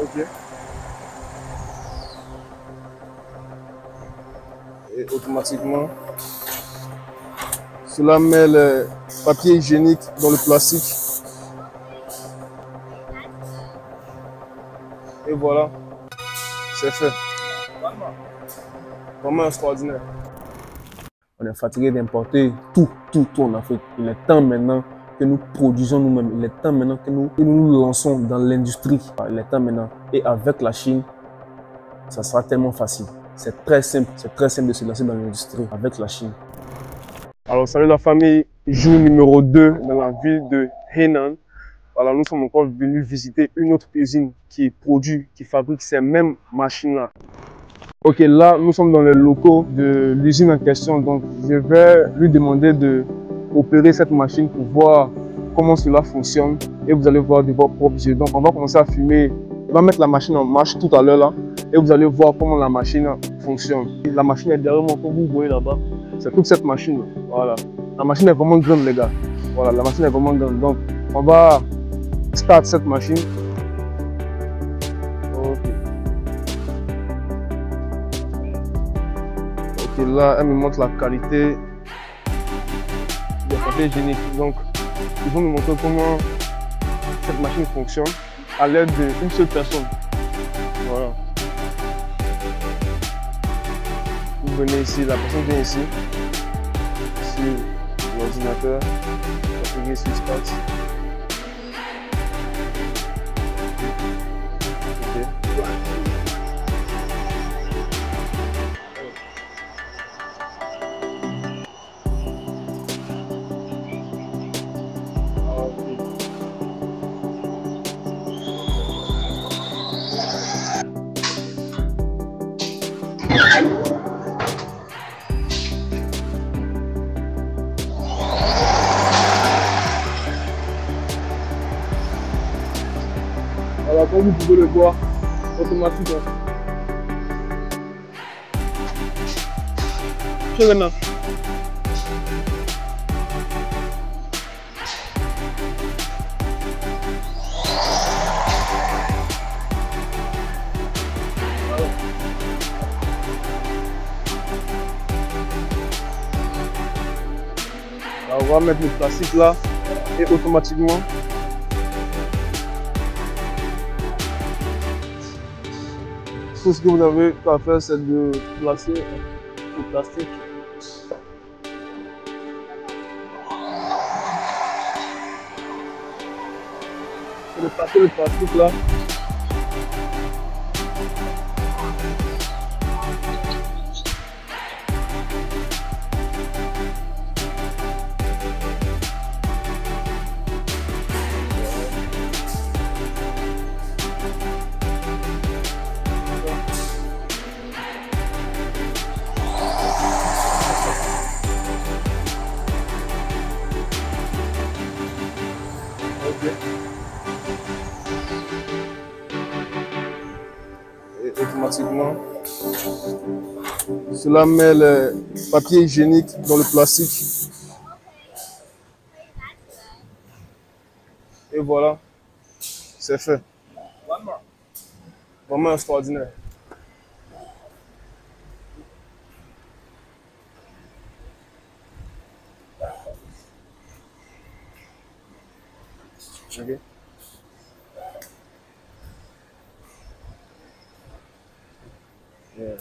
Ok. Et automatiquement, cela met le papier hygiénique dans le plastique. Et voilà, c'est fait. Vraiment extraordinaire. On est fatigué d'importer tout en Afrique. Il est temps maintenant que nous produisons nous-mêmes. Il est temps maintenant que nous lançons dans l'industrie. Il est temps maintenant. Et avec la Chine, ça sera tellement facile. C'est très simple de se lancer dans l'industrie avec la Chine. Alors, salut la famille, jour numéro 2 dans la ville de Henan. Voilà, nous sommes encore venus visiter une autre usine qui fabrique ces mêmes machines-là. Ok, là, nous sommes dans les locaux de l'usine en question. Donc, je vais lui demander de opérer cette machine pour voir comment cela fonctionne. Et vous allez voir de vos propres yeux. Donc, on va commencer à filmer. On va mettre la machine en marche tout à l'heure là. Et vous allez voir comment la machine fonctionne. La machine est derrière moi, comme vous voyez là-bas. C'est toute cette machine. Voilà. La machine est vraiment grande, les gars. Voilà, la machine est vraiment grande. Donc, on va start cette machine. Et là, elle me montre la qualité des papiers hygiéniques. Donc, ils vont me montrer comment cette machine fonctionne à l'aide d'une seule personne. Voilà. Vous venez ici, la personne vient ici, sur l'ordinateur, appuyez sur Start. Ok. Voilà, comme vous pouvez le voir, automatiquement. Je vais maintenant. Alors, on va mettre le plastique là et automatiquement. Tout ce que vous avez à faire, c'est de placer le plastique. Et de placer le plastique là. Et automatiquement, cela met le papier hygiénique dans le plastique. Et voilà, c'est fait. Vraiment extraordinaire. Okay. Yeah.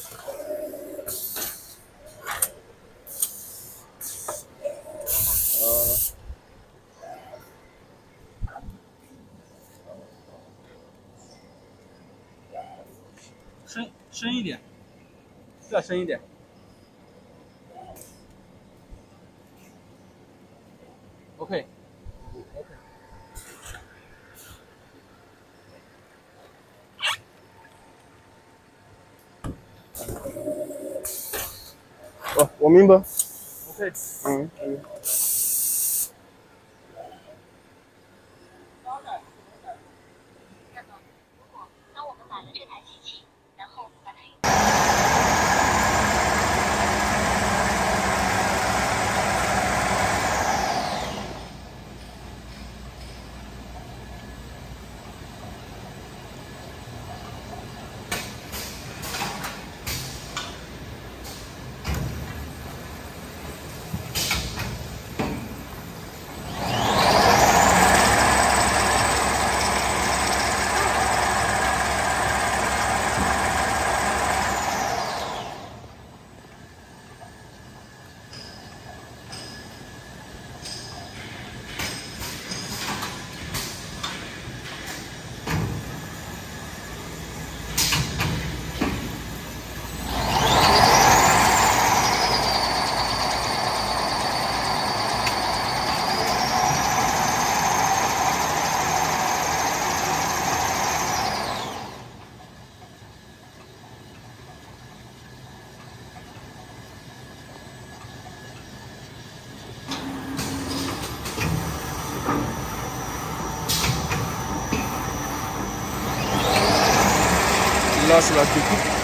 深一点，再深一点。OK。哦，我明白。OK。嗯。Là, c'est la découpe.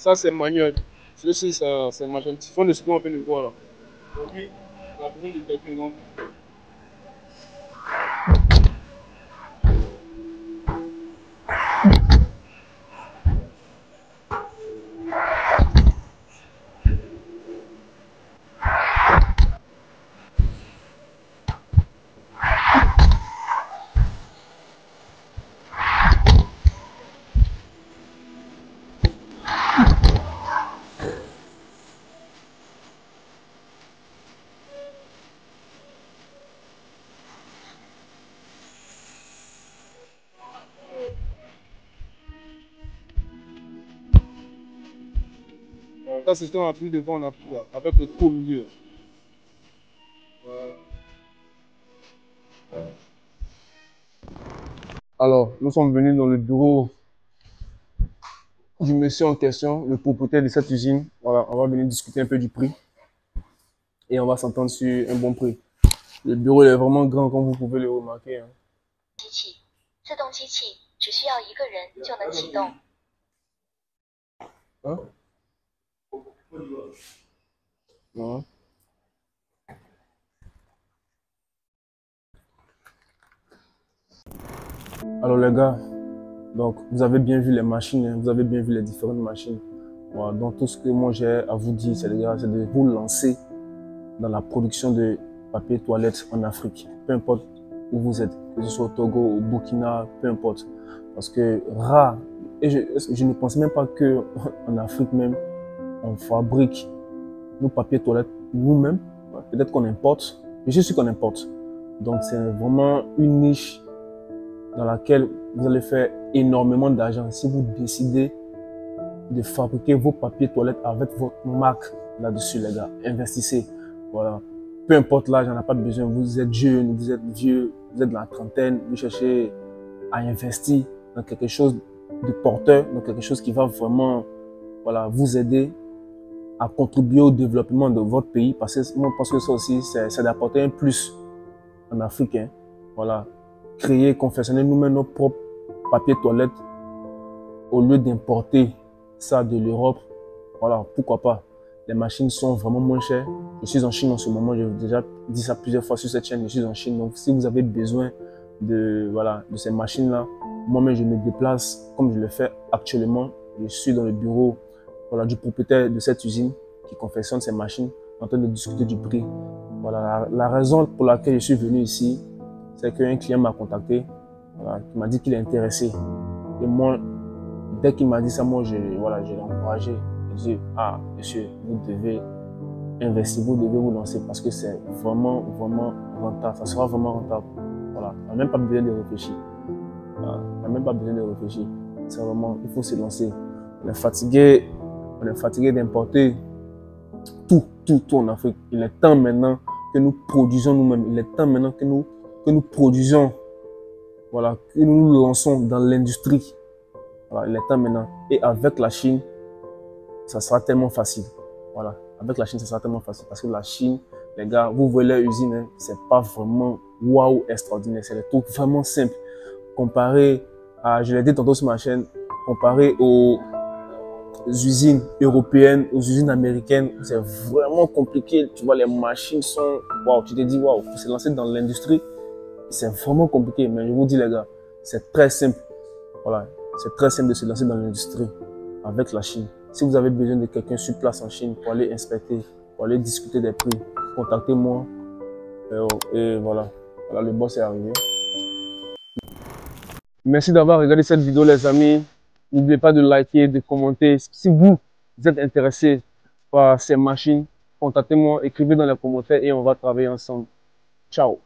Ça, c'est manuel. Ceci, c'est machin. Typhon de ce qu'on peut le voir là. Aujourd'hui, on a besoin de quelqu'un. Donc, Ça, c'est un appui devant, on appuie là, avec le trou au milieu. Voilà. Alors, nous sommes venus dans le bureau du monsieur en question, le propriétaire de cette usine. Voilà, on va venir discuter un peu du prix et on va s'entendre sur un bon prix. Le bureau il est vraiment grand, comme vous pouvez le remarquer. Hein. 自动机器只需要一个人就能启动。 Hein? Ouais. Alors les gars, donc vous avez bien vu les machines, hein, vous avez bien vu les différentes machines. Voilà, donc tout ce que moi j'ai à vous dire, c'est les gars, c'est de vous lancer dans la production de papier toilette en Afrique. Peu importe où vous êtes, que ce soit au Togo, au Burkina, peu importe. Parce que rare, et je ne pense même pas que en Afrique même, on fabrique nos papiers toilettes nous-mêmes. Peut-être qu'on importe, mais je suis qu'on importe. Donc c'est vraiment une niche dans laquelle vous allez faire énormément d'argent si vous décidez de fabriquer vos papiers toilettes avec votre marque là-dessus, les gars. Investissez. Voilà. Peu importe l'âge, on n'a pas besoin. Vous êtes jeune, vous êtes vieux, vous êtes dans la trentaine, vous cherchez à investir dans quelque chose de porteur, dans quelque chose qui va vraiment, voilà, vous aider à contribuer au développement de votre pays. Parce que moi, je pense que ça aussi, c'est d'apporter un plus en Afrique. Hein. Voilà. Créer, confectionner nous-mêmes nos propres papiers toilettes au lieu d'importer ça de l'Europe. Voilà, pourquoi pas. Les machines sont vraiment moins chères. Je suis en Chine en ce moment, j'ai déjà dit ça plusieurs fois sur cette chaîne, je suis en Chine. Donc si vous avez besoin de, voilà, de ces machines-là, moi-même je me déplace comme je le fais actuellement. Je suis dans le bureau, voilà, du propriétaire de cette usine qui confectionne ces machines, en train de discuter du prix. Voilà, la raison pour laquelle je suis venu ici, c'est qu'un client m'a contacté, voilà, qui m'a dit qu'il est intéressé. Et moi, dès qu'il m'a dit ça, moi, voilà, je l'ai encouragé. Je dis, ah, monsieur, vous devez investir, vous devez vous lancer parce que c'est vraiment, vraiment rentable. Ça sera vraiment rentable. Voilà, on n'a même pas besoin de réfléchir. Voilà, on n'a même pas besoin de réfléchir. C'est vraiment, il faut se lancer. On est fatigué d'importer tout en Afrique. Il est temps maintenant que nous produisons nous-mêmes. Il est temps maintenant que nous produisons, voilà, que nous nous lançons dans l'industrie. Voilà, il est temps maintenant. Et avec la Chine, ça sera tellement facile. Voilà, avec la Chine, ça sera tellement facile. Parce que la Chine, les gars, vous voyez leur usine, hein, c'est pas vraiment waouh extraordinaire. C'est des trucs vraiment simples. Comparé à, je l'ai dit tantôt sur ma chaîne, comparé aux usines européennes, aux usines américaines, c'est vraiment compliqué. Tu vois, les machines sont, waouh, tu te dis, waouh, faut se lancer dans l'industrie. C'est vraiment compliqué, mais je vous dis, les gars, c'est très simple. Voilà, c'est très simple de se lancer dans l'industrie avec la Chine. Si vous avez besoin de quelqu'un sur place en Chine pour aller inspecter, pour aller discuter des prix, contactez-moi. Et voilà, voilà, le boss est arrivé. Merci d'avoir regardé cette vidéo, les amis. N'oubliez pas de liker, de commenter. Si vous êtes intéressé par ces machines, contactez-moi, écrivez dans les commentaires et on va travailler ensemble. Ciao.